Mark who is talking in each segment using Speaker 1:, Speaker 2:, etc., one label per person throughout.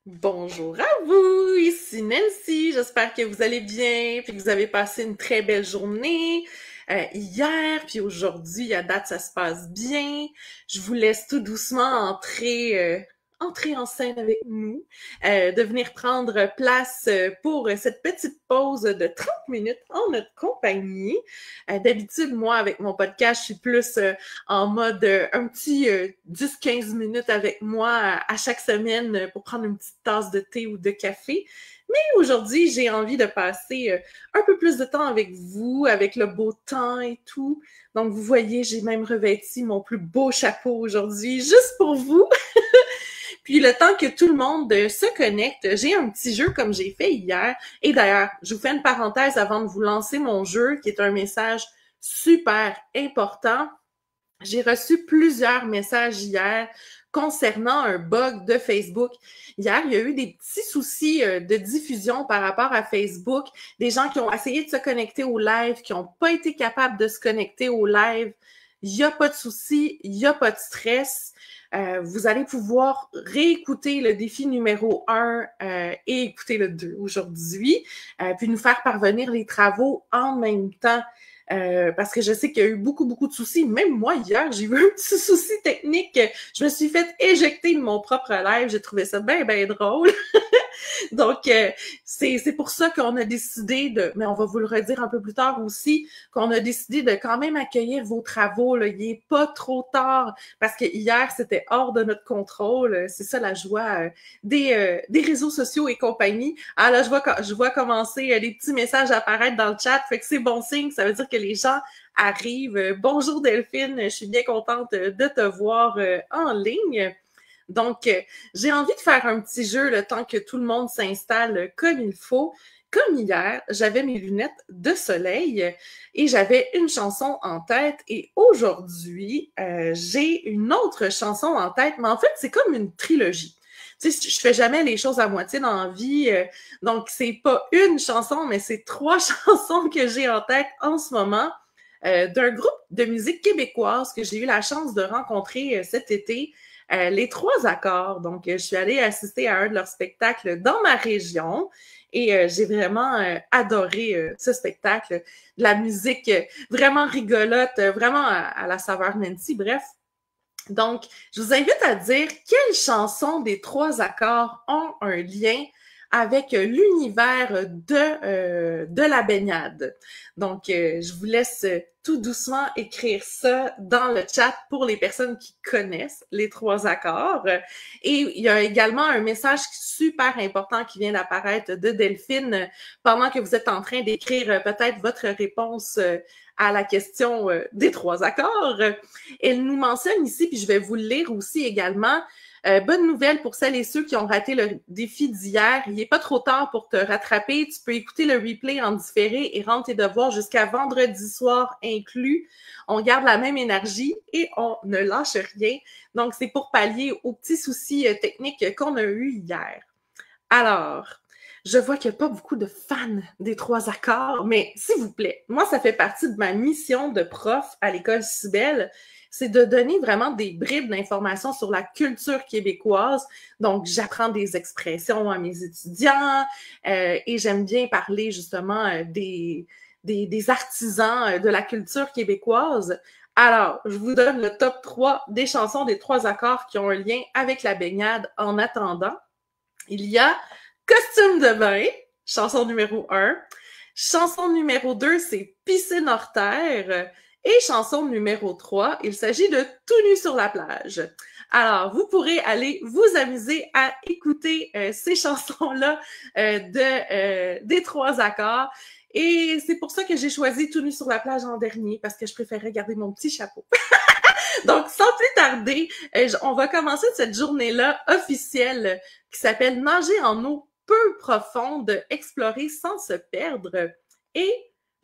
Speaker 1: Bonjour à vous, ici Nancy. J'espère que vous allez bien, puis que vous avez passé une très belle journée hier, puis aujourd'hui, à date, ça se passe bien. Je vous laisse tout doucement entrer en scène avec nous, de venir prendre place pour cette petite pause de 30 minutes en notre compagnie. D'habitude, moi, avec mon podcast, je suis plus en mode un petit 10-15 minutes avec moi à chaque semaine pour prendre une petite tasse de thé ou de café. Mais aujourd'hui, j'ai envie de passer un peu plus de temps avec vous, avec le beau temps et tout. Donc, vous voyez, j'ai même revêti mon plus beau chapeau aujourd'hui, juste pour vous. Puis le temps que tout le monde se connecte, j'ai un petit jeu comme j'ai fait hier. Et d'ailleurs, je vous fais une parenthèse avant de vous lancer mon jeu, qui est un message super important. J'ai reçu plusieurs messages hier concernant un bug de Facebook. Hier, il y a eu des petits soucis de diffusion par rapport à Facebook, des gens qui ont essayé de se connecter au live, qui n'ont pas été capables de se connecter au live. Il n'y a pas de souci, il n'y a pas de stress. Vous allez pouvoir réécouter le défi numéro 1 et écouter le 2 aujourd'hui, puis nous faire parvenir les travaux en même temps. Parce que je sais qu'il y a eu beaucoup de soucis. Même moi, hier, j'ai eu un petit souci technique. Je me suis fait éjecter de mon propre live. J'ai trouvé ça bien drôle. Donc, c'est pour ça qu'on a décidé mais on va vous le redire un peu plus tard aussi, qu'on a décidé de quand même accueillir vos travaux. Là. Il n'est pas trop tard, parce que hier, c'était hors de notre contrôle. C'est ça la joie des réseaux sociaux et compagnie. Ah là, je vois commencer des petits messages apparaître dans le chat, fait que c'est bon signe, ça veut dire que les gens arrivent. Bonjour Delphine, je suis bien contente de te voir en ligne. Donc, j'ai envie de faire un petit jeu le temps que tout le monde s'installe comme il faut. Comme hier, j'avais mes lunettes de soleil et j'avais une chanson en tête. Et aujourd'hui, j'ai une autre chanson en tête, mais en fait, c'est comme une trilogie. Tu sais, je fais jamais les choses à moitié dans la vie. Donc, c'est pas une chanson, mais c'est 3 chansons que j'ai en tête en ce moment. D'un groupe de musique québécoise que j'ai eu la chance de rencontrer cet été, les Trois Accords. Donc, je suis allée assister à un de leurs spectacles dans ma région et j'ai vraiment adoré ce spectacle. De la musique vraiment rigolote, vraiment à la saveur Nancy, bref. Donc, je vous invite à dire quelles chansons des Trois Accords ont un lien avec l'univers de la baignade. Donc, je vous laisse tout doucement écrire ça dans le chat pour les personnes qui connaissent les Trois Accords. Et il y a également un message super important qui vient d'apparaître de Delphine pendant que vous êtes en train d'écrire peut-être votre réponse à la question des Trois Accords. Elle nous mentionne ici, puis je vais vous le lire aussi également. Bonne nouvelle pour celles et ceux qui ont raté le défi d'hier. Il n'est pas trop tard pour te rattraper. Tu peux écouter le replay en différé et rendre tes devoirs jusqu'à vendredi soir inclus. On garde la même énergie et on ne lâche rien. Donc, c'est pour pallier aux petits soucis techniques qu'on a eus hier. Alors, je vois qu'il n'y a pas beaucoup de fans des Trois Accords, mais s'il vous plaît, moi, ça fait partie de ma mission de prof à l'école Cybelle, c'est de donner vraiment des bribes d'informations sur la culture québécoise. Donc, j'apprends des expressions à mes étudiants et j'aime bien parler justement des artisans de la culture québécoise. Alors, je vous donne le top 3 des chansons des Trois Accords qui ont un lien avec la baignade en attendant. Il y a Costume de bain, chanson numéro 1. Chanson numéro 2, c'est Piscine hors terre. Et chanson numéro 3, il s'agit de Tout nu sur la plage. Alors, vous pourrez aller vous amuser à écouter ces chansons-là des Trois Accords. Et c'est pour ça que j'ai choisi Tout nu sur la plage en dernier, parce que je préférais garder mon petit chapeau. Donc, sans plus tarder, on va commencer cette journée-là officielle qui s'appelle Nager en eau peu profonde, explorer sans se perdre. Et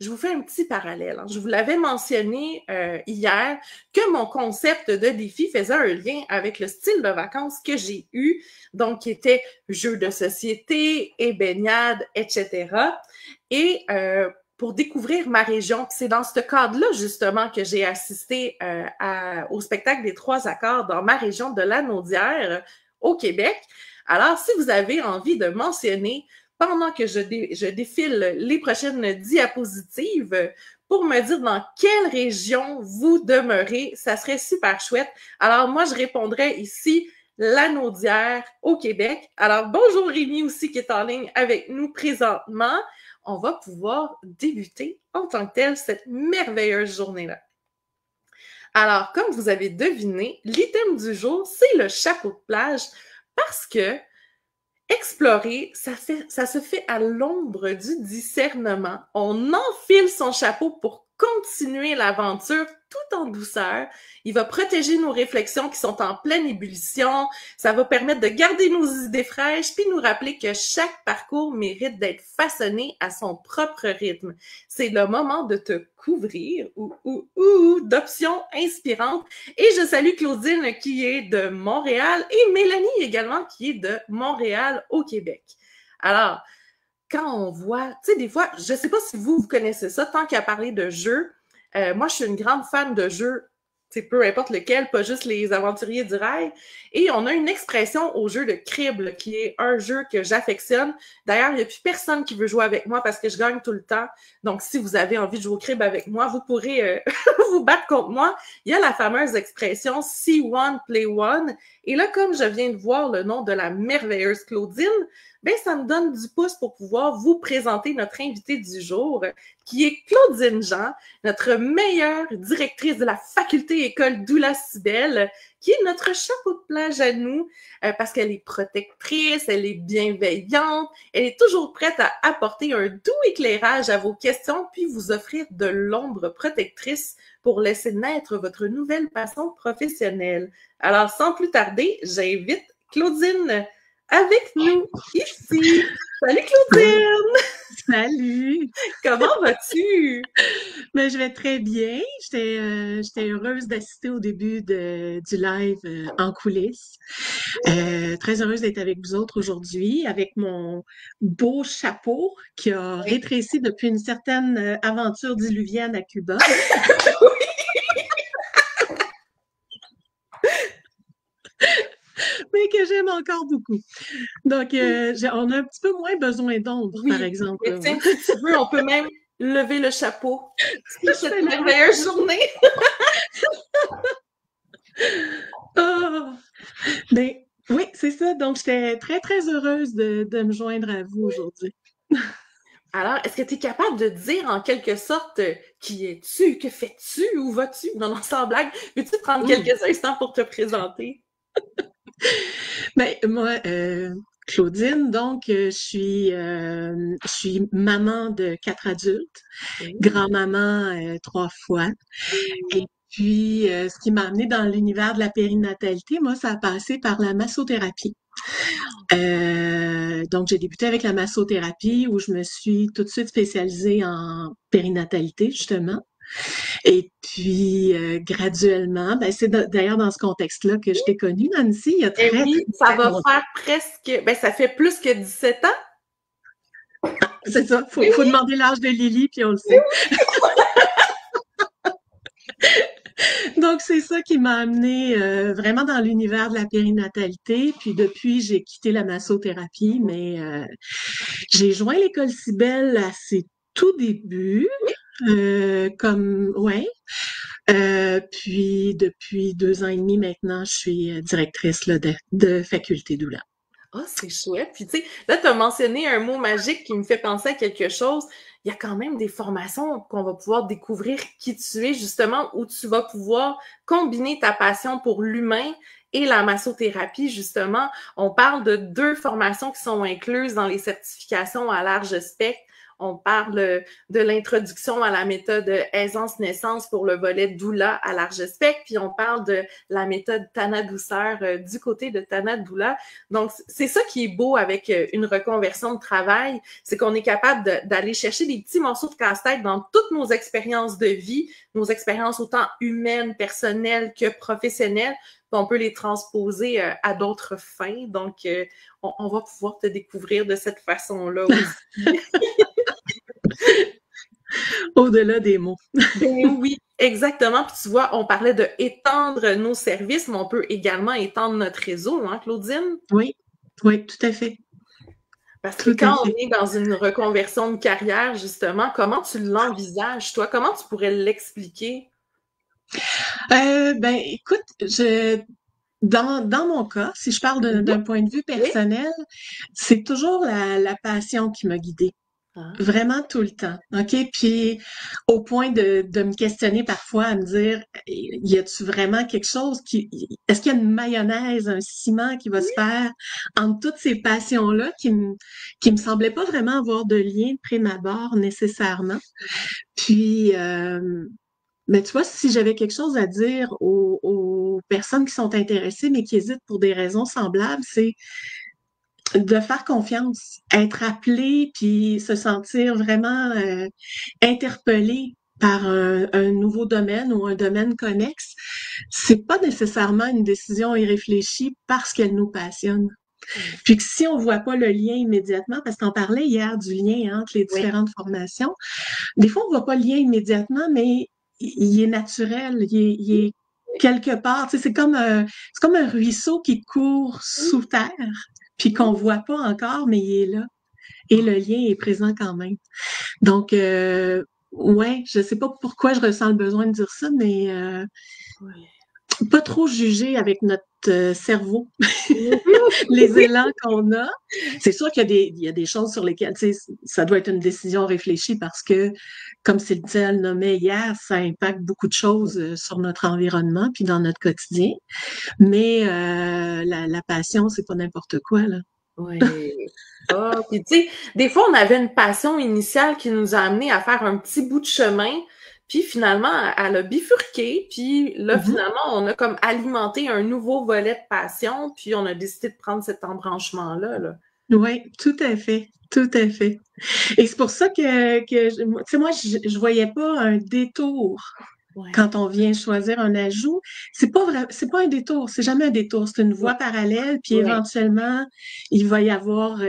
Speaker 1: je vous fais un petit parallèle. Je vous l'avais mentionné hier que mon concept de défi faisait un lien avec le style de vacances que j'ai eu, donc qui était jeu de société et baignade, etc. Et pour découvrir ma région. C'est dans ce cadre-là, justement, que j'ai assisté au spectacle des Trois Accords dans ma région de Lanaudière, au Québec. Alors, si vous avez envie de mentionner pendant que je défile les prochaines diapositives pour me dire dans quelle région vous demeurez, ça serait super chouette. Alors, moi, je répondrais ici Lanaudière au Québec. Alors, bonjour Rémi aussi qui est en ligne avec nous présentement. On va pouvoir débuter en tant que tel cette merveilleuse journée-là. Alors, comme vous avez deviné, l'item du jour, c'est le chapeau de plage parce que explorer, ça se fait à l'ombre du discernement. On enfile son chapeau pour continuer l'aventure tout en douceur. Il va protéger nos réflexions qui sont en pleine ébullition. Ça va permettre de garder nos idées fraîches puis nous rappeler que chaque parcours mérite d'être façonné à son propre rythme. C'est le moment de te couvrir d'options inspirantes. Et je salue Claudine qui est de Montréal et Mélanie également qui est de Montréal au Québec. Alors, quand on voit, tu sais, des fois, je sais pas si vous connaissez ça, tant qu'à parler de jeux, moi, je suis une grande fan de jeux, tu sais, peu importe lequel, pas juste les aventuriers du rail. Et on a une expression au jeu de Crible, qui est un jeu que j'affectionne. D'ailleurs, il n'y a plus personne qui veut jouer avec moi parce que je gagne tout le temps. Donc, si vous avez envie de jouer au Crible avec moi, vous pourrez vous battre contre moi. Il y a la fameuse expression « See one, play one ». Et là, comme je viens de voir le nom de la merveilleuse Claudine, ben ça me donne du pouce pour pouvoir vous présenter notre invitée du jour, qui est Claudine Jean, notre meilleure directrice de la faculté école Doula-Cibelle, qui est notre chapeau de plage à nous, parce qu'elle est protectrice, elle est bienveillante, elle est toujours prête à apporter un doux éclairage à vos questions, puis vous offrir de l'ombre protectrice pour laisser naître votre nouvelle passion professionnelle. Alors, sans plus tarder, j'invite Claudine avec nous ici. Salut Claudine!
Speaker 2: Salut!
Speaker 1: Comment vas-tu?
Speaker 2: Ben, je vais très bien. J'étais heureuse d'assister au début du live en coulisses. Très heureuse d'être avec vous autres aujourd'hui, avec mon beau chapeau qui a rétréci depuis une certaine aventure diluvienne à Cuba. Mais que j'aime encore beaucoup. Donc, on a un petit peu moins besoin d'ombre, par exemple.
Speaker 1: Mais tiens, si tu veux, on peut même lever le chapeau. C'est cette merveilleuse journée.
Speaker 2: Oh! Ben, oui, c'est ça. Donc, j'étais très, très heureuse de me joindre à vous aujourd'hui.
Speaker 1: Alors, est-ce que tu es capable de dire en quelque sorte qui es-tu, que fais-tu, où vas-tu? Non, sans blague. Peux-tu prendre quelques instants pour te présenter?
Speaker 2: Ben, moi, Claudine, donc, je suis maman de 4 adultes, grand-maman 3 fois. Et puis, ce qui m'a amenée dans l'univers de la périnatalité, moi, ça a passé par la massothérapie. Donc, j'ai débuté avec la massothérapie où je me suis tout de suite spécialisée en périnatalité, justement. Et puis, graduellement, ben, c'est d'ailleurs dans ce contexte-là que je t'ai connue, Nancy, il y a très,
Speaker 1: oui, ça va faire presque, ben, ça fait plus que 17 ans.
Speaker 2: C'est ça, faut demander l'âge de Lily, puis on le sait. Donc, c'est ça qui m'a amenée vraiment dans l'univers de la périnatalité. Puis depuis, j'ai quitté la massothérapie, mais j'ai joint l'école Cibelle à ses tout débuts. Puis depuis 2 ans et demi maintenant, je suis directrice là, de faculté doula.
Speaker 1: Ah, c'est chouette. Puis tu sais, là, tu as mentionné un mot magique qui me fait penser à quelque chose. Il y a quand même des formations qu'on va pouvoir découvrir qui tu es, justement, où tu vas pouvoir combiner ta passion pour l'humain et la massothérapie, justement. On parle de 2 formations qui sont incluses dans les certifications à large spectre. On parle de l'introduction à la méthode aisance-naissance pour le volet doula à large spectre, puis on parle de la méthode Tana douceur du côté de Tana doula. Donc, c'est ça qui est beau avec une reconversion de travail, c'est qu'on est capable d'aller chercher des petits morceaux de casse-tête dans toutes nos expériences de vie, nos expériences autant humaines, personnelles que professionnelles, puis on peut les transposer à d'autres fins. Donc, on va pouvoir te découvrir de cette façon-là aussi.
Speaker 2: Au-delà des mots.
Speaker 1: Oui, exactement. Puis tu vois, on parlait de étendre nos services, mais on peut également étendre notre réseau, hein, Claudine?
Speaker 2: Oui, Oui, tout à fait.
Speaker 1: Parce que
Speaker 2: Tout à
Speaker 1: quand on
Speaker 2: fait.
Speaker 1: est dans une reconversion de carrière, justement, comment tu l'envisages, toi? Comment tu pourrais l'expliquer?
Speaker 2: Ben, écoute, dans mon cas, si je parle
Speaker 1: Mhm.
Speaker 2: d'un point de vue
Speaker 1: Oui.
Speaker 2: personnel, c'est toujours la passion qui m'a guidée.
Speaker 1: Ah,
Speaker 2: Vraiment tout le temps. OK? Puis, au point de me questionner parfois, à me dire, y a-tu vraiment quelque chose est-ce qu'il y a une mayonnaise, un ciment qui va se faire entre toutes ces passions-là qui me semblaient pas vraiment avoir de lien de prime abord nécessairement. Puis, mais tu vois, si j'avais quelque chose à dire aux personnes qui sont intéressées mais qui hésitent pour des raisons semblables, c'est de faire confiance, être appelé puis se sentir vraiment interpellé par un nouveau domaine ou un domaine connexe. C'est pas nécessairement une décision irréfléchie parce qu'elle nous passionne. Puis que si on voit pas le lien immédiatement, parce qu'on parlait hier du lien entre les
Speaker 1: oui.
Speaker 2: différentes formations, des fois on voit pas le lien immédiatement, mais il est naturel, il est quelque part. Tu sais, c'est comme un ruisseau qui court sous terre, puis qu'on voit pas encore, mais il est là. Et le lien est présent quand même. Donc, ouais, je sais pas pourquoi je ressens le besoin de dire ça, mais
Speaker 1: Oui.
Speaker 2: pas trop juger avec notre cerveau
Speaker 1: Mhm.
Speaker 2: les élans qu'on a. C'est sûr il y a des choses sur lesquelles, tu sais, ça doit être une décision réfléchie parce que, comme Cynthia le nommait hier, ça impacte beaucoup de choses sur notre environnement puis dans notre quotidien. Mais la passion, c'est pas n'importe quoi, là.
Speaker 1: Oui. Ah, puis tu sais, des fois, on avait une passion initiale qui nous a amené à faire un petit bout de chemin, puis finalement, elle a bifurqué, puis là,
Speaker 2: Mhm.
Speaker 1: finalement, on a comme alimenté un nouveau volet de passion, puis on a décidé de prendre cet embranchement-là, là.
Speaker 2: Oui, tout à fait. Tout à fait. Et c'est pour ça tu sais, moi, je voyais pas un détour
Speaker 1: Ouais.
Speaker 2: quand on vient choisir un ajout. C'est pas vrai, c'est pas un détour, c'est jamais un détour, c'est une
Speaker 1: Ouais.
Speaker 2: voie parallèle, puis
Speaker 1: Ouais.
Speaker 2: éventuellement, il va y avoir,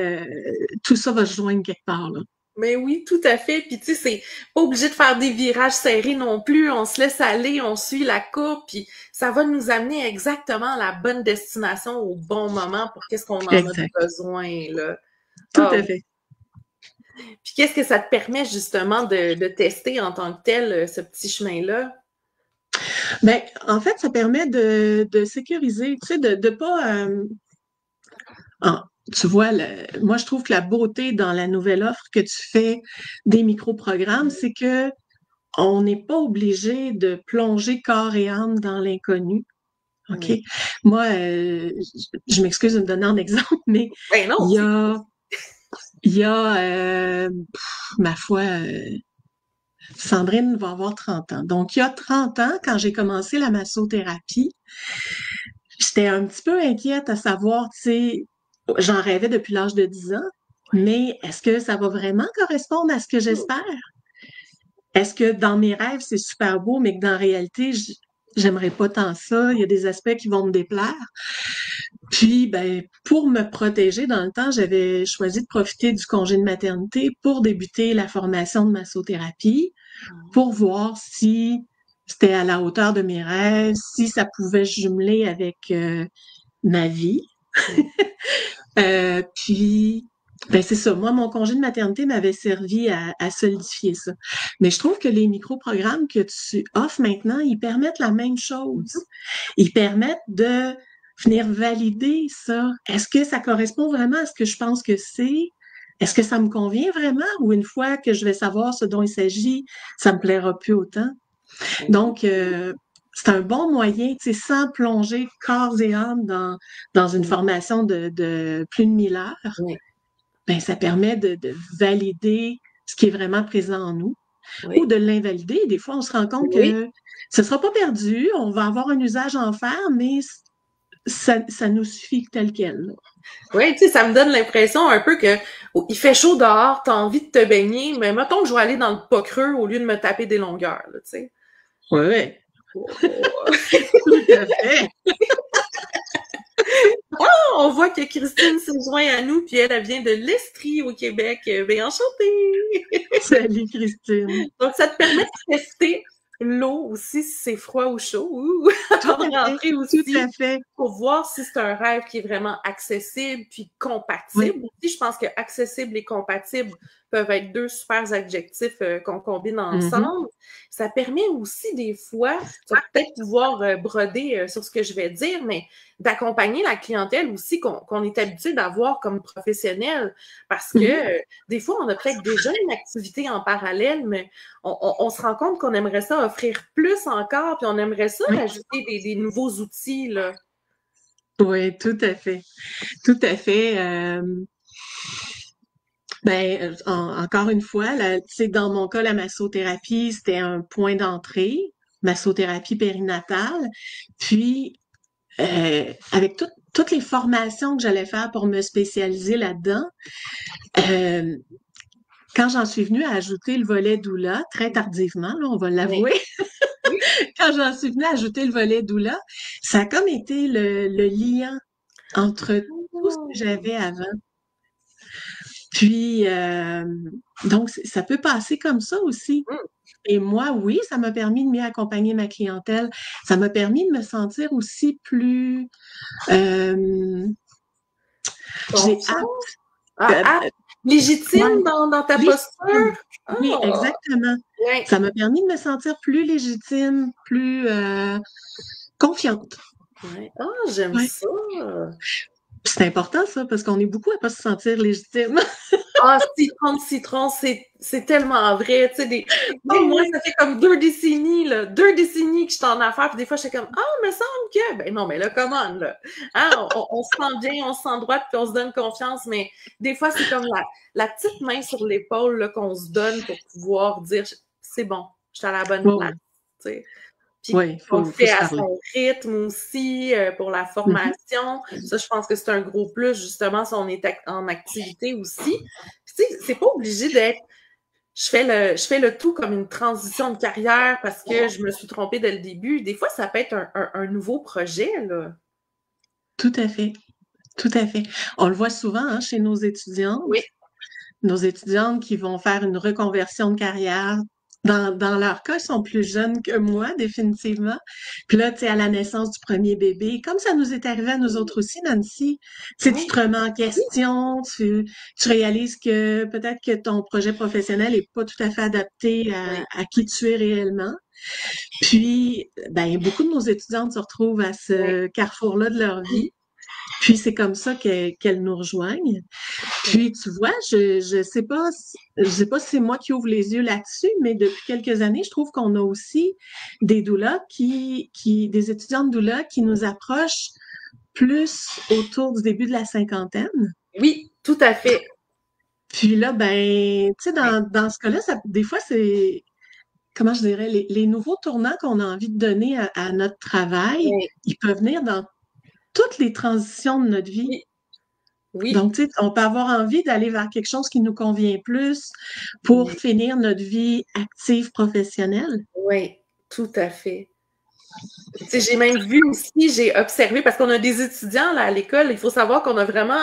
Speaker 2: tout ça va se joindre quelque part, là.
Speaker 1: Mais oui, tout à fait. Puis tu sais, c'est pas obligé de faire des virages serrés non plus. On se laisse aller, on suit la courbe, puis ça va nous amener exactement à la bonne destination au bon moment pour qu'est-ce qu'on en a
Speaker 2: Exact.
Speaker 1: besoin, là.
Speaker 2: Tout
Speaker 1: Ah
Speaker 2: à
Speaker 1: oui.
Speaker 2: fait.
Speaker 1: Puis qu'est-ce que ça te permet justement de tester en tant que tel ce petit chemin-là?
Speaker 2: Ben, en fait, ça permet de sécuriser, tu sais, de pas, ah, tu vois, moi, je trouve que la beauté dans la nouvelle offre que tu fais des micro-programmes, c'est que on n'est pas obligé de plonger corps et âme dans l'inconnu. OK?
Speaker 1: Oui.
Speaker 2: Moi, je m'excuse de me donner un exemple, mais
Speaker 1: Ben non,
Speaker 2: il y
Speaker 1: c'est
Speaker 2: a, il y a ma foi, Sandrine va avoir 30 ans. Donc, il y a 30 ans, quand j'ai commencé la massothérapie, j'étais un petit peu inquiète à savoir, tu sais, j'en rêvais depuis l'âge de 10 ans, mais est-ce que ça va vraiment correspondre à ce que j'espère? Est-ce que dans mes rêves, c'est super beau, mais que dans la réalité, j'aimerais pas tant ça? Il y a des aspects qui vont me déplaire. Puis, ben, pour me protéger dans le temps, j'avais choisi de profiter du congé de maternité pour débuter la formation de massothérapie, pour voir si c'était à la hauteur de mes rêves, si ça pouvait jumeler avec ma vie. Puis, ben c'est ça. Moi, mon congé de maternité m'avait servi à solidifier ça. Mais je trouve que les micro-programmes que tu offres maintenant, ils permettent la même chose. Ils permettent de venir valider ça. Est-ce que ça correspond vraiment à ce que je pense que c'est? Est-ce que ça me convient vraiment? Ou une fois que je vais savoir ce dont il s'agit, ça me plaira plus autant? Donc, c'est un bon moyen, tu sais, sans plonger corps et âme dans une formation de plus de 1000 heures,
Speaker 1: oui.
Speaker 2: ben, ça permet de valider ce qui est vraiment présent en nous ou
Speaker 1: Oui.
Speaker 2: de l'invalider. Des fois, on se rend compte
Speaker 1: Oui.
Speaker 2: que ce ne sera pas perdu, on va avoir un usage à en faire, mais ça nous suffit tel quel, là.
Speaker 1: Oui, tu sais, ça me donne l'impression un peu que il fait chaud dehors, t'as envie de te baigner, mais mettons que je vais aller dans le pas creux au lieu de me taper des longueurs, là, tu sais.
Speaker 2: Oui,
Speaker 1: Oh.
Speaker 2: tout à fait.
Speaker 1: On voit que Christine s'est jointe à nous, puis elle vient de l'Estrie au Québec. Ben, enchantée!
Speaker 2: Salut, Christine.
Speaker 1: Donc, ça te permet de tester l'eau aussi, si c'est froid ou chaud, ouh,
Speaker 2: Tout
Speaker 1: avant de
Speaker 2: à fait,
Speaker 1: rentrer
Speaker 2: tout
Speaker 1: aussi,
Speaker 2: à fait.
Speaker 1: pour voir si c'est un rêve qui est vraiment accessible puis
Speaker 2: Oui.
Speaker 1: compatible. Aussi, je pense que accessible et compatible peuvent être deux super adjectifs qu'on combine
Speaker 2: Mhm.
Speaker 1: ensemble. Ça permet aussi des fois, tu vas peut-être pouvoir broder sur ce que je vais dire, mais d'accompagner la clientèle aussi qu'on est habitué d'avoir comme professionnel. Parce que
Speaker 2: Mhm.
Speaker 1: des fois, on a peut-être déjà une activité en parallèle, mais on se rend compte qu'on aimerait ça offrir plus encore, puis on aimerait ça
Speaker 2: Oui.
Speaker 1: ajouter des nouveaux outils, là.
Speaker 2: Oui, tout à fait. Tout à fait. Encore une fois, là, tu sais, dans mon cas, la massothérapie, c'était un point d'entrée, massothérapie périnatale. Puis, avec toutes les formations que j'allais faire pour me spécialiser là-dedans, euh, quand j'en suis venue à ajouter le volet doula, très tardivement, là, on va
Speaker 1: Oui,
Speaker 2: l'avouer,
Speaker 1: oui.
Speaker 2: quand j'en suis venue à ajouter le volet doula, ça a comme été le lien entre tout ce que
Speaker 1: Oh.
Speaker 2: j'avais avant. Puis, donc, ça peut passer comme ça aussi.
Speaker 1: Mm.
Speaker 2: Et moi, oui, ça m'a permis de mieux accompagner ma clientèle. Ça m'a permis de me sentir aussi plus, euh, j'ai
Speaker 1: Confiant?
Speaker 2: hâte,
Speaker 1: Ah,
Speaker 2: euh,
Speaker 1: ah,
Speaker 2: ouais,
Speaker 1: légitime dans ta
Speaker 2: légitime.
Speaker 1: posture?
Speaker 2: Oui,
Speaker 1: Ah,
Speaker 2: exactement.
Speaker 1: oui.
Speaker 2: Ça m'a permis de me sentir plus légitime, plus confiante.
Speaker 1: Ouais. Ah, j'aime
Speaker 2: Ouais.
Speaker 1: ça.
Speaker 2: C'est important, ça, parce qu'on est beaucoup à pas se sentir légitime.
Speaker 1: Ah, citron, c'est tellement vrai. Tu sais, même
Speaker 2: Oh
Speaker 1: moi,
Speaker 2: oui.
Speaker 1: ça fait comme 2 décennies, là. 2 décennies que je suis en affaires, puis des fois, je suis comme, ah, me semble que. Ben non, mais là, comment, là? Hein, on se sent bien, on se sent droite, puis on se donne confiance, mais des fois, c'est comme la petite main sur l'épaule, là, qu'on se donne pour pouvoir dire, c'est bon, je suis à la bonne place.
Speaker 2: Oui,
Speaker 1: Tu sais. Puis
Speaker 2: oui,
Speaker 1: on le
Speaker 2: faut
Speaker 1: fait
Speaker 2: se
Speaker 1: à
Speaker 2: parler.
Speaker 1: son rythme aussi pour la
Speaker 2: Mhm.
Speaker 1: formation. Ça, je pense que c'est un gros plus, justement, si on est en activité aussi. Puis, tu sais, c'est pas obligé d'être je fais le tout comme une transition de carrière parce que je me suis trompée dès le début. Des fois, ça peut être un nouveau projet, là.
Speaker 2: Tout à fait. Tout à fait. On le voit souvent hein, chez
Speaker 1: Oui,
Speaker 2: nos étudiantes qui vont faire une reconversion de carrière. Dans leur cas, ils sont plus jeunes que moi, définitivement. Puis là, tu sais, à la naissance du premier bébé, comme ça nous est arrivé à nous autres aussi, Nancy, tu sais, tu
Speaker 1: oui,
Speaker 2: te remets en question, tu réalises que peut-être que ton projet professionnel est pas tout à fait adapté
Speaker 1: oui,
Speaker 2: à qui tu es réellement. Puis, ben, beaucoup de nos étudiantes se retrouvent à
Speaker 1: oui,
Speaker 2: ce carrefour-là de leur vie. Puis c'est comme ça qu'elles nous rejoignent.
Speaker 1: oui,
Speaker 2: Puis tu vois, je sais pas si c'est moi qui ouvre les yeux là-dessus, mais depuis quelques années, je trouve qu'on a aussi des doulas des étudiantes doulas qui nous approchent plus autour du début de la cinquantaine.
Speaker 1: oui, tout à fait.
Speaker 2: Puis là, ben, tu sais,
Speaker 1: Oui,
Speaker 2: dans ce cas-là, des fois, c'est, comment je dirais, les nouveaux tournants qu'on a envie de donner à notre travail,
Speaker 1: oui,
Speaker 2: ils peuvent venir dans toutes les transitions de notre vie.
Speaker 1: oui, oui.
Speaker 2: Donc, tu sais, on peut avoir envie d'aller vers quelque chose qui nous convient plus pour finir notre vie active professionnelle.
Speaker 1: Oui, tout à fait. Tu sais, j'ai même vu aussi, j'ai observé, parce qu'on a des étudiants là à l'école, il faut savoir qu'on a vraiment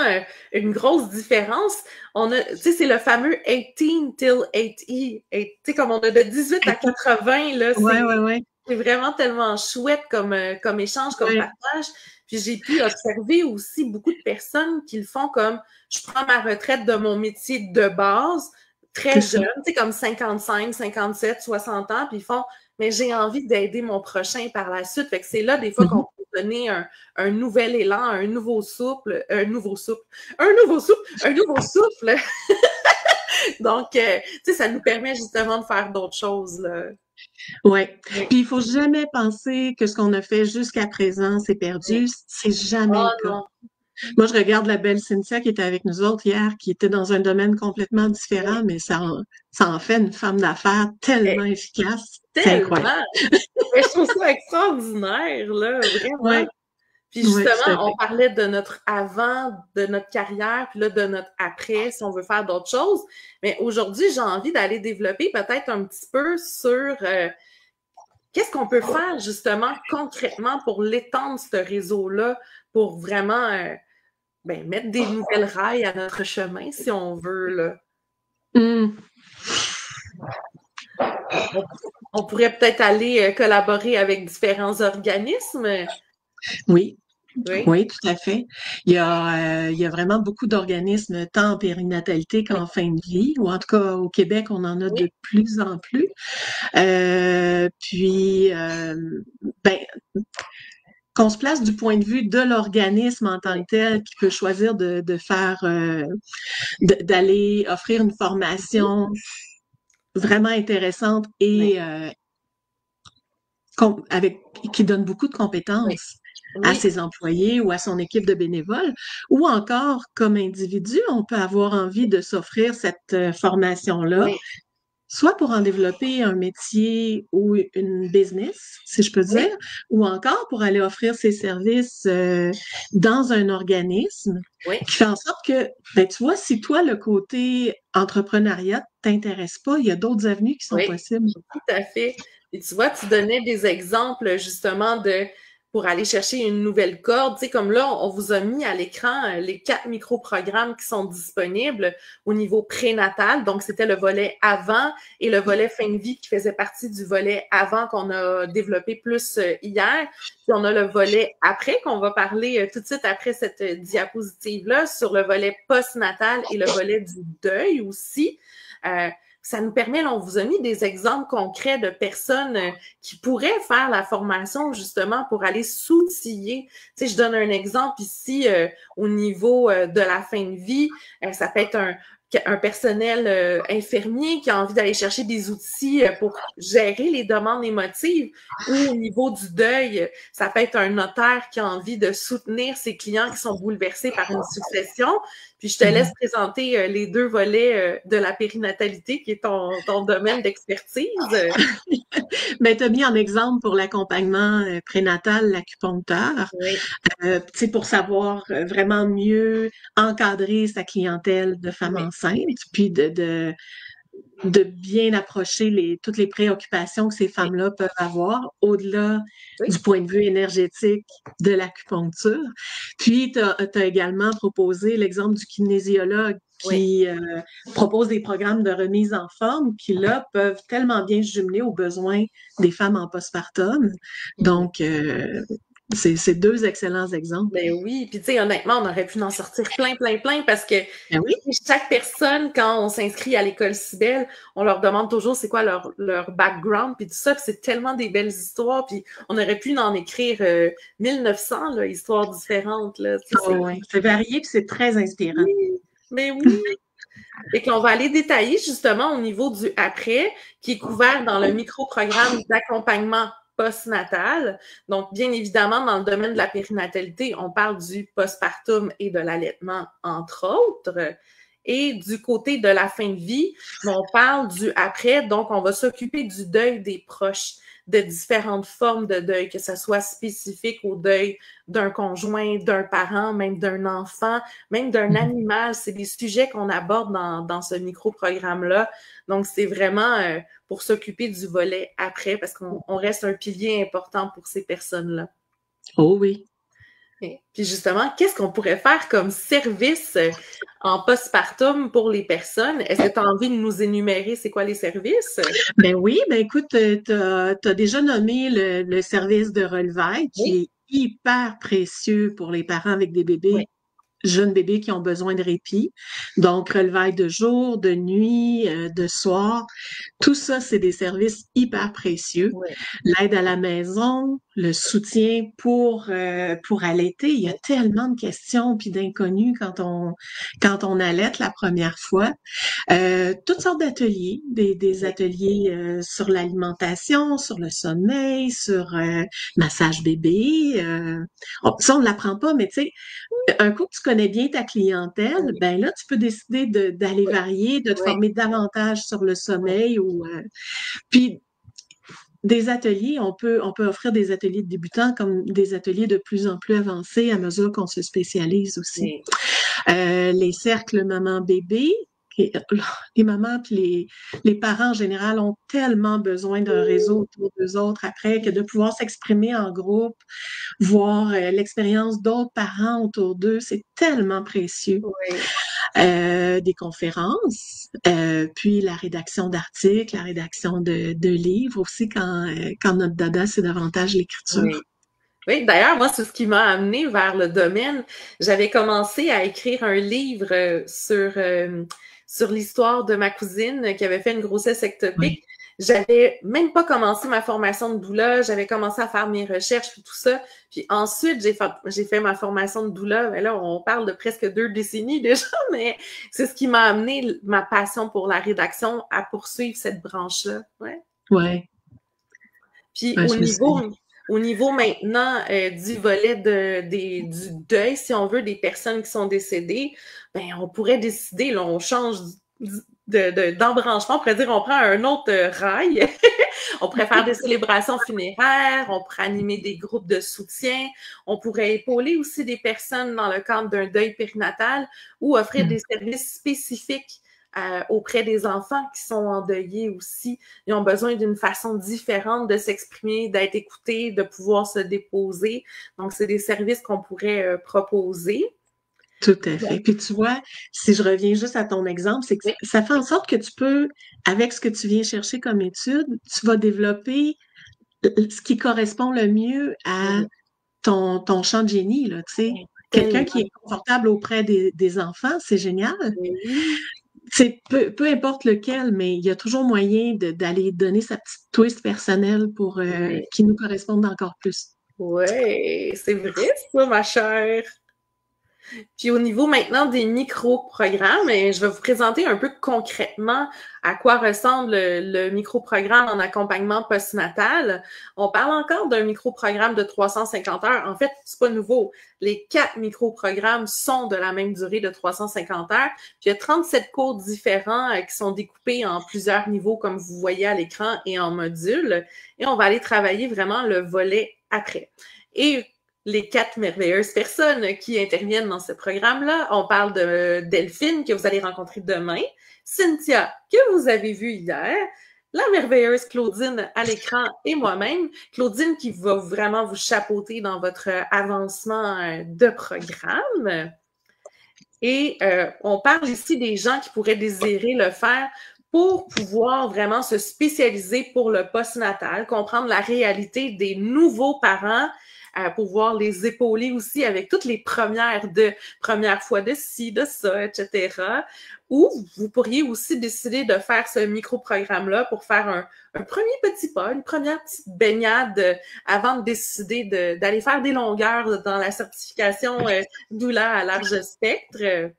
Speaker 1: une grosse différence. Tu sais, c'est le fameux 18 till 80. Et, tu sais, comme on a de 18 à 80, là,
Speaker 2: Ouais,
Speaker 1: c'est
Speaker 2: ouais, ouais,
Speaker 1: c'est vraiment tellement chouette comme échange, comme
Speaker 2: ouais.
Speaker 1: partage. Puis j'ai pu observer aussi beaucoup de personnes qui le font comme je prends ma retraite de mon métier de base,
Speaker 2: C'est
Speaker 1: très
Speaker 2: ça.
Speaker 1: jeune, tu sais, comme 55, 57, 60 ans, puis ils font mais j'ai envie d'aider mon prochain par la suite. Fait que c'est là des fois qu'on
Speaker 2: Mhm.
Speaker 1: peut donner un nouvel élan, un nouveau souffle. Donc, tu sais, ça nous permet justement de faire d'autres choses, là.
Speaker 2: Ouais.
Speaker 1: Oui,
Speaker 2: Puis il faut jamais penser que ce qu'on a fait jusqu'à présent, c'est
Speaker 1: oui.
Speaker 2: perdu. C'est jamais le
Speaker 1: Oh
Speaker 2: cas.
Speaker 1: non.
Speaker 2: Moi, je regarde la belle Cynthia qui était avec nous autres hier, qui était dans un domaine complètement
Speaker 1: Oui.
Speaker 2: différent, mais ça en fait une femme d'affaires tellement
Speaker 1: Eh,
Speaker 2: efficace. C'est incroyable.
Speaker 1: tellement! Mais je trouve ça extraordinaire, là, vraiment.
Speaker 2: Ouais,
Speaker 1: Puis
Speaker 2: ouais, tout à
Speaker 1: justement, on
Speaker 2: fait.
Speaker 1: parlait de notre avant, de notre carrière, puis là, de notre après, si on veut faire d'autres choses. Mais aujourd'hui, j'ai envie d'aller développer peut-être un petit peu sur qu'est-ce qu'on peut faire justement concrètement pour l'étendre, ce réseau-là, pour vraiment mettre des nouvelles rails à notre chemin, si on veut, là.
Speaker 2: Hmm.
Speaker 1: On, on pourrait peut-être aller collaborer avec différents organismes.
Speaker 2: Oui,
Speaker 1: Oui,
Speaker 2: oui, tout à fait. Il y a vraiment beaucoup d'organismes, tant en périnatalité
Speaker 1: oui,
Speaker 2: qu'en fin de vie, ou en tout cas au Québec, on en a
Speaker 1: oui,
Speaker 2: de plus en plus. Puis, ben, qu'on se place du point de vue de l'organisme en tant
Speaker 1: oui,
Speaker 2: que tel, qui peut choisir de faire, d'aller offrir une
Speaker 1: mhm,
Speaker 2: formation vraiment intéressante
Speaker 1: oui,
Speaker 2: et avec qui donne beaucoup de
Speaker 1: oui,
Speaker 2: compétences à
Speaker 1: oui,
Speaker 2: ses employés ou à son équipe de bénévoles, ou encore comme individu, on peut avoir envie de s'offrir cette formation-là,
Speaker 1: oui,
Speaker 2: soit pour en développer un métier ou une business, si je peux dire,
Speaker 1: oui,
Speaker 2: ou encore pour aller offrir ses services dans un organisme
Speaker 1: oui,
Speaker 2: qui fait en sorte que, ben, tu vois, si toi, le côté entrepreneuriat t'intéresse pas, il y a d'autres avenues qui sont
Speaker 1: oui.
Speaker 2: possibles.
Speaker 1: Tout à fait. Et tu vois, tu donnais des exemples justement de pour aller chercher une nouvelle corde. Tu sais, comme là, on vous a mis à l'écran les 4 micro-programmes qui sont disponibles au niveau prénatal. Donc, c'était le volet avant et le volet fin de vie qui faisait partie du volet avant qu'on a développé plus hier. Puis on a le volet après qu'on va parler tout de suite après cette diapositive-là sur le volet postnatal et le volet du deuil aussi. Euh, Ça nous permet, là, on vous a mis des exemples concrets de personnes qui pourraient faire la formation justement pour aller s'outiller. Tu sais, je donne un exemple ici au niveau de la fin de vie. Ça peut être un personnel infirmier qui a envie d'aller chercher des outils pour gérer les demandes émotives ou au niveau du deuil, ça peut être un notaire qui a envie de soutenir ses clients qui sont bouleversés par une succession. Puis je te laisse présenter les 2 volets de la périnatalité, qui est ton domaine d'expertise.
Speaker 2: Ben, tu as mis en exemple pour l'accompagnement prénatal l'acupuncteur,
Speaker 1: Oui,
Speaker 2: tu sais, pour savoir vraiment mieux encadrer sa clientèle de femmes
Speaker 1: oui,
Speaker 2: enceintes, puis de bien approcher toutes les préoccupations que ces
Speaker 1: oui,
Speaker 2: femmes-là peuvent avoir au-delà
Speaker 1: oui,
Speaker 2: du point de vue énergétique de l'acupuncture. Puis, tu as également proposé l'exemple du kinésiologue
Speaker 1: oui.
Speaker 2: qui propose des programmes de remise en forme qui, là, peuvent tellement bien se jumeler aux besoins des femmes en postpartum.
Speaker 1: Mhm.
Speaker 2: Donc, c'est deux excellents exemples.
Speaker 1: Ben oui, puis tu sais, honnêtement, on aurait pu en sortir plein, plein, plein parce que
Speaker 2: Ben oui,
Speaker 1: chaque personne, quand on s'inscrit à l'école Cybelle, on leur demande toujours c'est quoi leur background, puis tout ça, puis c'est tellement des belles histoires, puis on aurait pu en écrire 1900 là, histoires différentes, là, tu sais,
Speaker 2: oh, ouais. C'est varié puis c'est très inspirant.
Speaker 1: oui, mais oui. Et qu'on va aller détailler justement au niveau du après, qui est couvert dans le micro-programme d'accompagnement postnatal. Donc, bien évidemment, dans le domaine de la périnatalité, on parle du postpartum et de l'allaitement, entre autres. Et du côté de la fin de vie, on parle du après. Donc, on va s'occuper du deuil des proches, de différentes formes de deuil, que ce soit spécifique au deuil d'un conjoint, d'un parent, même d'un enfant, même d'un animal. C'est des sujets qu'on aborde dans ce micro-programme-là. Donc, c'est vraiment pour s'occuper du volet après, parce qu'on reste un pilier important pour ces personnes-là.
Speaker 2: Oh oui.
Speaker 1: Et puis justement, qu'est-ce qu'on pourrait faire comme service en postpartum pour les personnes? Est-ce que tu as envie de nous énumérer c'est quoi les services?
Speaker 2: Ben oui, ben écoute, tu as déjà nommé le service de relevailles qui
Speaker 1: Oui,
Speaker 2: est hyper précieux pour les parents avec des
Speaker 1: oui,
Speaker 2: bébés, jeunes bébés qui ont besoin de répit. Donc, relevailles de jour, de nuit, de soir. Tout ça, c'est des services hyper précieux.
Speaker 1: oui,
Speaker 2: L'aide à la maison, le soutien pour allaiter. Il y a
Speaker 1: oui,
Speaker 2: tellement de questions puis d'inconnus quand on allaite la première fois. Toutes sortes d'ateliers, des
Speaker 1: oui,
Speaker 2: ateliers sur l'alimentation, sur le sommeil, sur massage bébé. Ça, on ne l'apprend pas, mais tu sais, un coup que tu connais bien ta clientèle,
Speaker 1: oui,
Speaker 2: ben là, tu peux décider d'aller
Speaker 1: oui,
Speaker 2: varier, de te
Speaker 1: oui,
Speaker 2: former davantage sur le
Speaker 1: oui,
Speaker 2: sommeil ou puis des ateliers, on peut offrir des ateliers de débutants comme des ateliers de plus en plus avancés à mesure qu'on se spécialise aussi.
Speaker 1: oui,
Speaker 2: Les cercles maman-bébé, les mamans puis les parents en général ont tellement besoin d'un réseau autour d'eux autres après que de pouvoir s'exprimer en groupe, voir l'expérience d'autres parents autour d'eux, c'est tellement précieux.
Speaker 1: Oui.
Speaker 2: Des conférences, puis la rédaction d'articles, la rédaction de livres aussi quand notre dada, c'est davantage l'écriture.
Speaker 1: Oui. Oui, d'ailleurs, moi, c'est ce qui m'a amené vers le domaine. J'avais commencé à écrire un livre sur l'histoire de ma cousine qui avait fait une grossesse
Speaker 2: Oui.
Speaker 1: ectopique. J'avais même pas commencé ma formation de doula, j'avais commencé à faire mes recherches puis tout ça. Puis ensuite, j'ai fait ma formation de doula. Mais là, on parle de presque 2 décennies déjà, mais c'est ce qui m'a amené ma passion pour la rédaction à poursuivre cette branche-là. Ouais.
Speaker 2: Ouais.
Speaker 1: Puis
Speaker 2: Ouais, je me souviens.
Speaker 1: au niveau maintenant du volet du deuil, si on veut, des personnes qui sont décédées, ben on pourrait décider, là, on change d'embranchement, on pourrait dire on prend un autre rail. On pourrait faire des célébrations funéraires, on pourrait animer des groupes de soutien, on pourrait épauler aussi des personnes dans le cadre d'un deuil périnatal ou offrir des services spécifiques auprès des enfants qui sont endeuillés aussi. Ils ont besoin d'une façon différente de s'exprimer, d'être écoutés, de pouvoir se déposer. Donc, c'est des services qu'on pourrait proposer.
Speaker 2: Tout à fait. Puis tu vois, si je reviens juste à ton exemple, c'est que ça fait en sorte que tu peux, avec ce que tu viens chercher comme étude, tu vas développer ce qui correspond le mieux à ton champ de génie, là, tu sais. Quelqu'un qui est confortable auprès des enfants, c'est génial.
Speaker 1: Oui.
Speaker 2: C'est peu importe lequel, mais il y a toujours moyen d'aller donner sa petite twist personnelle pour qui nous corresponde encore plus.
Speaker 1: Ouais, c'est vrai ça, ma chère. Puis au niveau maintenant des micro-programmes, je vais vous présenter un peu concrètement à quoi ressemble le micro-programme en accompagnement postnatal. On parle encore d'un micro-programme de 350 heures. En fait, c'est pas nouveau. Les 4 micro-programmes sont de la même durée de 350 heures. Puis il y a 37 cours différents qui sont découpés en plusieurs niveaux, comme vous voyez à l'écran, et en modules. Et on va aller travailler vraiment le volet après. Et les 4 merveilleuses personnes qui interviennent dans ce programme-là. On parle de Delphine, que vous allez rencontrer demain, Cynthia, que vous avez vue hier, la merveilleuse Claudine à l'écran et moi-même. Claudine qui va vraiment vous chapeauter dans votre avancement de programme. Et on parle ici des gens qui pourraient désirer le faire pour pouvoir vraiment se spécialiser pour le postnatal, comprendre la réalité des nouveaux parents, pouvoir les épauler aussi avec toutes les premières fois de ci, de ça, etc. Ou vous pourriez aussi décider de faire ce micro-programme-là pour faire un premier petit pas, une première petite baignade avant de décider d'aller faire des longueurs dans la certification doula à large spectre.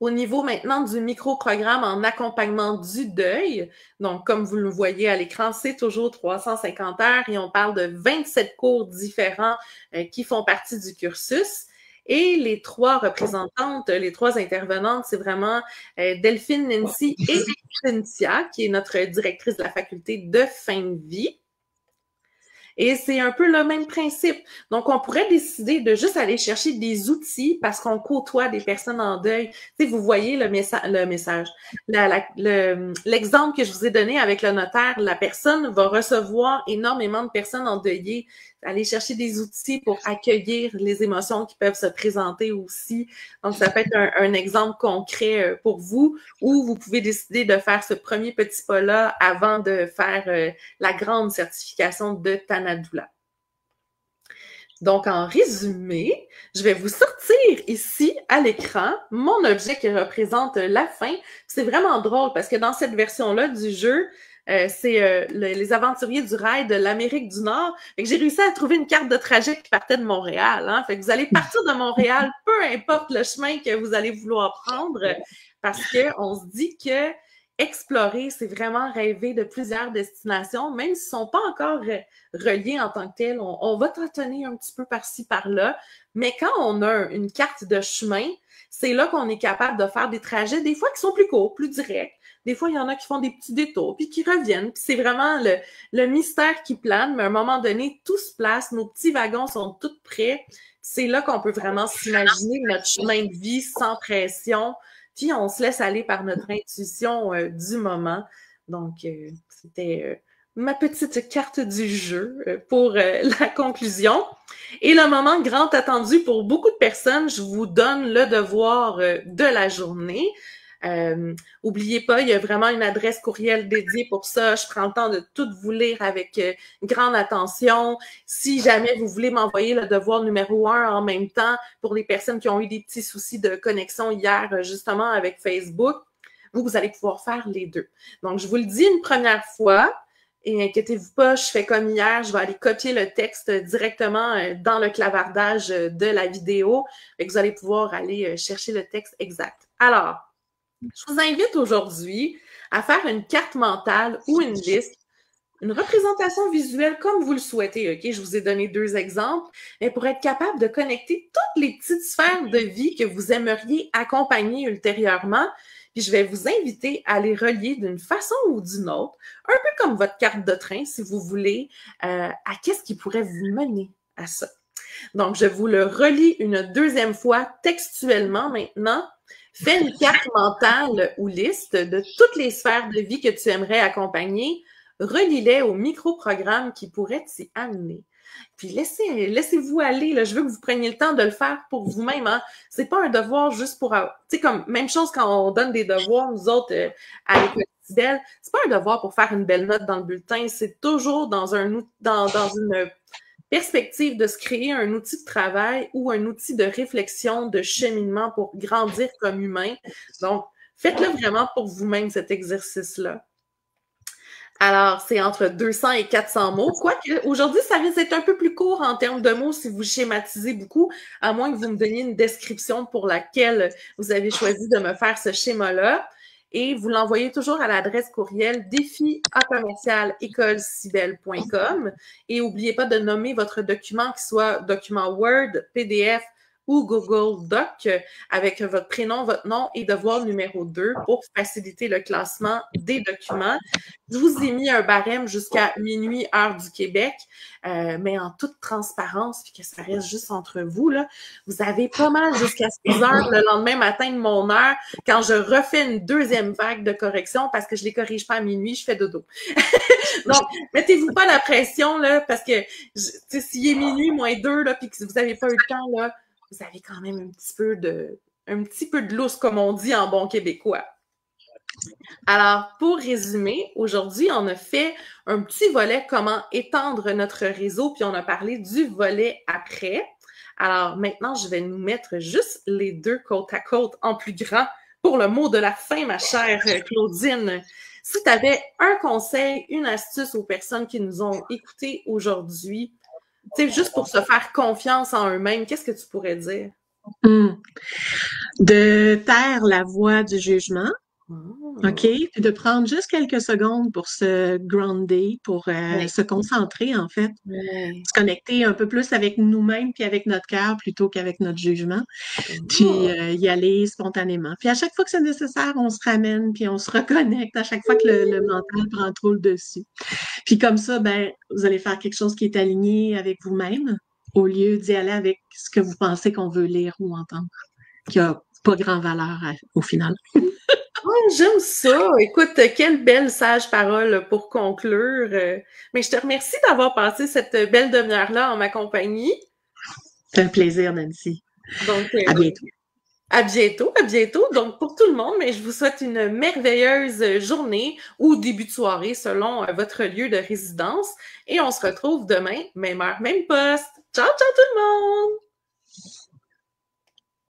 Speaker 1: Au niveau maintenant du micro-programme en accompagnement du deuil, donc comme vous le voyez à l'écran, c'est toujours 350 heures et on parle de 27 cours différents qui font partie du cursus. Et les 3 représentantes, les 3 intervenantes, c'est vraiment Delphine, Nancy et Cynthia, qui est notre directrice de la faculté de fin de vie. Et c'est un peu le même principe. Donc, on pourrait décider de juste aller chercher des outils parce qu'on côtoie des personnes en deuil. Tu sais, vous voyez le message. L'exemple que je vous ai donné avec le notaire, la personne va recevoir énormément de personnes endeuillées. Aller chercher des outils pour accueillir les émotions qui peuvent se présenter aussi. Donc, ça peut être un exemple concret pour vous ou vous pouvez décider de faire ce premier petit pas-là avant de faire la grande certification de Tana Doula. Donc, en résumé, je vais vous sortir ici à l'écran mon objet qui représente la fin. C'est vraiment drôle parce que dans cette version-là du jeu, c'est les aventuriers du rail de l'Amérique du Nord. Fait que j'ai réussi à trouver une carte de trajet qui partait de Montréal. Hein? Fait que vous allez partir de Montréal, peu importe le chemin que vous allez vouloir prendre, parce qu'on se dit que explorer, c'est vraiment rêver de plusieurs destinations, même s'ils ne sont pas encore reliés en tant que tels. On va tâtonner un petit peu par-ci, par-là, mais quand on a une carte de chemin, c'est là qu'on est capable de faire des trajets, des fois qui sont plus courts, plus directs. Des fois, il y en a qui font des petits détours, puis qui reviennent. Puis c'est vraiment le mystère qui plane, mais à un moment donné, tout se place, nos petits wagons sont tous prêts. C'est là qu'on peut vraiment s'imaginer notre chemin de vie sans pression, puis on se laisse aller par notre intuition du moment. Donc, c'était ma petite carte du jeu pour la conclusion. Et le moment grand attendu pour beaucoup de personnes, je vous donne le devoir de la journée. Oubliez pas, il y a vraiment une adresse courriel dédiée pour ça. Je prends le temps de tout vous lire avec grande attention. Si jamais vous voulez m'envoyer le devoir numéro 1 en même temps, pour les personnes qui ont eu des petits soucis de connexion hier, justement, avec Facebook, vous allez pouvoir faire les deux. Donc, je vous le dis une première fois. Et inquiétez-vous pas, je fais comme hier, je vais aller copier le texte directement dans le clavardage de la vidéo. Et vous allez pouvoir aller chercher le texte exact. Alors, je vous invite aujourd'hui à faire une carte mentale ou une liste, une représentation visuelle comme vous le souhaitez, OK? Je vous ai donné 2 exemples, mais pour être capable de connecter toutes les petites sphères de vie que vous aimeriez accompagner ultérieurement. Puis je vais vous inviter à les relier d'une façon ou d'une autre, un peu comme votre carte de train, si vous voulez, à qu'est-ce qui pourrait vous mener à ça. Donc, je vous le relis une deuxième fois textuellement maintenant. Fais une carte mentale ou liste de toutes les sphères de vie que tu aimerais accompagner. Relie-les au micro-programme qui pourrait t'y amener. Puis laissez-vous aller, là. Je veux que vous preniez le temps de le faire pour vous-même. Hein. C'est pas un devoir juste pour... Tu sais, comme même chose quand on donne des devoirs, nous autres, à l'école Cybelle, c'est pas un devoir pour faire une belle note dans le bulletin, c'est toujours dans une perspective de se créer un outil de travail ou un outil de réflexion, de cheminement pour grandir comme humain. Donc, faites-le vraiment pour vous-même, cet exercice-là. Alors, c'est entre 200 et 400 mots. Quoique, aujourd'hui, ça risque d'être un peu plus court en termes de mots si vous schématisez beaucoup, à moins que vous me donniez une description pour laquelle vous avez choisi de me faire ce schéma-là. Et vous l'envoyez toujours à l'adresse courriel défi@écolecybelle.com. Et n'oubliez pas de nommer votre document, qui soit document Word, PDF ou Google Doc, avec votre prénom, votre nom et devoir numéro 2 pour faciliter le classement des documents. Je vous ai mis un barème jusqu'à minuit, heure du Québec, mais en toute transparence, puis que ça reste juste entre vous, là, vous avez pas mal jusqu'à 6 heures le lendemain matin de mon heure, quand je refais une deuxième vague de correction, parce que je les corrige pas à minuit, je fais dodo. Donc, mettez-vous pas la pression, là, parce que s'il est minuit, moins 2, là, puis que vous avez pas eu le temps, là, vous avez quand même un petit peu de lousse, comme on dit en bon québécois. Alors, pour résumer, aujourd'hui, on a fait un petit volet comment étendre notre réseau, puis on a parlé du volet après. Alors, maintenant, je vais nous mettre juste les deux côte à côte en plus grand pour le mot de la fin, ma chère Claudine. Si tu avais un conseil, une astuce aux personnes qui nous ont écoutés aujourd'hui, tu sais, juste pour se faire confiance en eux-mêmes, qu'est-ce que tu pourrais dire?
Speaker 2: De taire la voix du jugement, OK? Puis de prendre juste quelques secondes pour se grounder, pour se concentrer, en fait. Se connecter un peu plus avec nous-mêmes puis avec notre cœur plutôt qu'avec notre jugement. Puis y aller spontanément. Puis à chaque fois que c'est nécessaire, on se ramène puis on se reconnecte à chaque fois que le mental prend trop le dessus. Puis comme ça, ben, vous allez faire quelque chose qui est aligné avec vous-même au lieu d'y aller avec ce que vous pensez qu'on veut lire ou entendre, qui a pas grand valeur au final.
Speaker 1: Oh, j'aime ça. Écoute, quelle belle sage parole pour conclure. Mais je te remercie d'avoir passé cette belle demi-heure-là en ma compagnie.
Speaker 2: C'est un plaisir, Nancy.
Speaker 1: Donc,
Speaker 2: à bientôt.
Speaker 1: À bientôt, à bientôt. Donc, pour tout le monde, mais je vous souhaite une merveilleuse journée ou début de soirée selon votre lieu de résidence. Et on se retrouve demain, même heure, même poste. Ciao, ciao tout le monde!